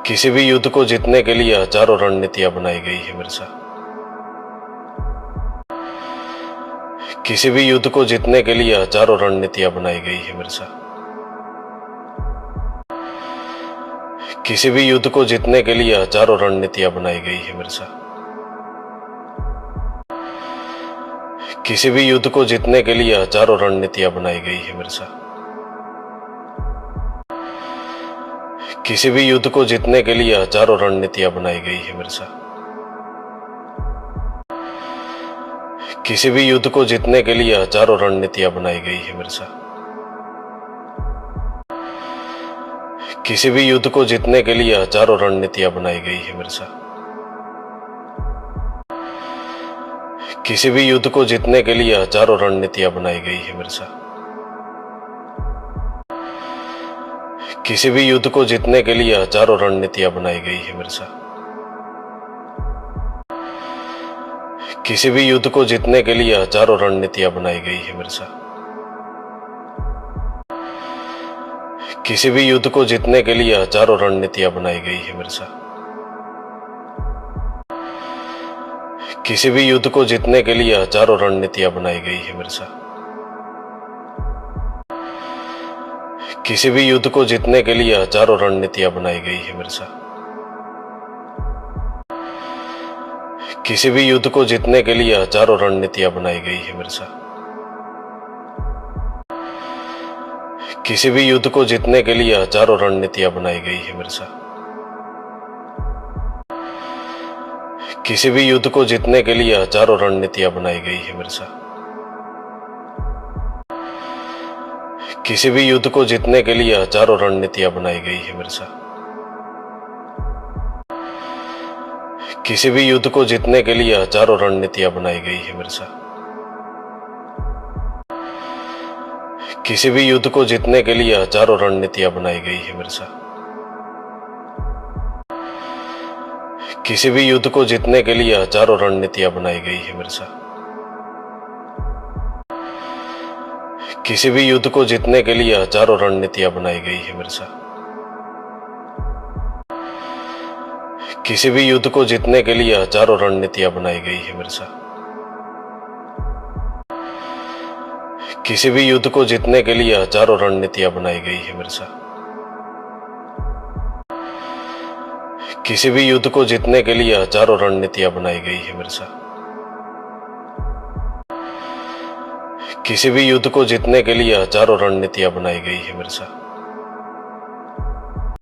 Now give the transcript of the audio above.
किसी भी युद्ध को जीतने के लिए हजारों रणनीतियां बनाई गई है मिर्जा। किसी भी युद्ध को जीतने के लिए हजारों रणनीतियां बनाई गई है मिर्जा। किसी भी युद्ध को जीतने के लिए हजारों रणनीतियां बनाई गई है मिर्जा। किसी भी युद्ध को जीतने के लिए हजारों रणनीतियां बनाई गई है मिर्जा। किसी भी युद्ध को जीतने के लिए हजारों रणनीतियां बनाई गई है मिर्जा। किसी भी युद्ध को जीतने के लिए हजारों रणनीतियां बनाई गई है मिर्जा। किसी भी युद्ध को जीतने के लिए हजारों रणनीतियां बनाई गई है मिर्जा। किसी भी युद्ध को जीतने के लिए हजारों रणनीतियां बनाई गई है मिर्जा। किसी भी युद्ध को जीतने के लिए हजारों रणनीतियां बनाई गई है मिर्जा। किसी भी युद्ध को जीतने के लिए हजारों रणनीतियां बनाई गई है मिर्जा। किसी भी युद्ध को जीतने के लिए हजारों रणनीतियां बनाई गई है मिर्जा। किसी भी युद्ध को जीतने के लिए हजारों रणनीतियां बनाई गई है मिर्जा। किसी भी युद्ध को जीतने के लिए हजारों रणनीतियां बनाई गई है मिर्जा। किसी भी युद्ध को जीतने के लिए हजारों रणनीतियां बनाई गई है मिर्जा। किसी भी युद्ध को जीतने के लिए हजारों रणनीतियां बनाई गई है मिर्जा। किसी भी युद्ध को जीतने के लिए हजारों रणनीतियां बनाई गई है मिर्जा। किसी भी युद्ध को जीतने के लिए हजारों रणनीतियां बनाई गई है मिर्जा। किसी भी युद्ध को जीतने के लिए हजारों रणनीतियां बनाई गई है मिर्जा। किसी भी युद्ध को जीतने के लिए हजारों रणनीतियां बनाई गई है मिर्जा। किसी भी युद्ध को जीतने के लिए हजारों रणनीतियां बनाई गई है मिर्जा। किसी भी युद्ध को जीतने के लिए हजारों रणनीतियां बनाई गई है मिर्जा। किसी भी युद्ध को जीतने के लिए हजारों रणनीतियां बनाई गई है मिर्जा। किसी भी युद्ध को जीतने के लिए हजारों रणनीतियां बनाई गई है मिर्जा। किसी भी युद्ध को जीतने के लिए हजारों रणनीतियां बनाई गई है मिर्जा। किसी भी युद्ध को जीतने के लिए हजारों रणनीतियां बनाई गई है मिर्जा।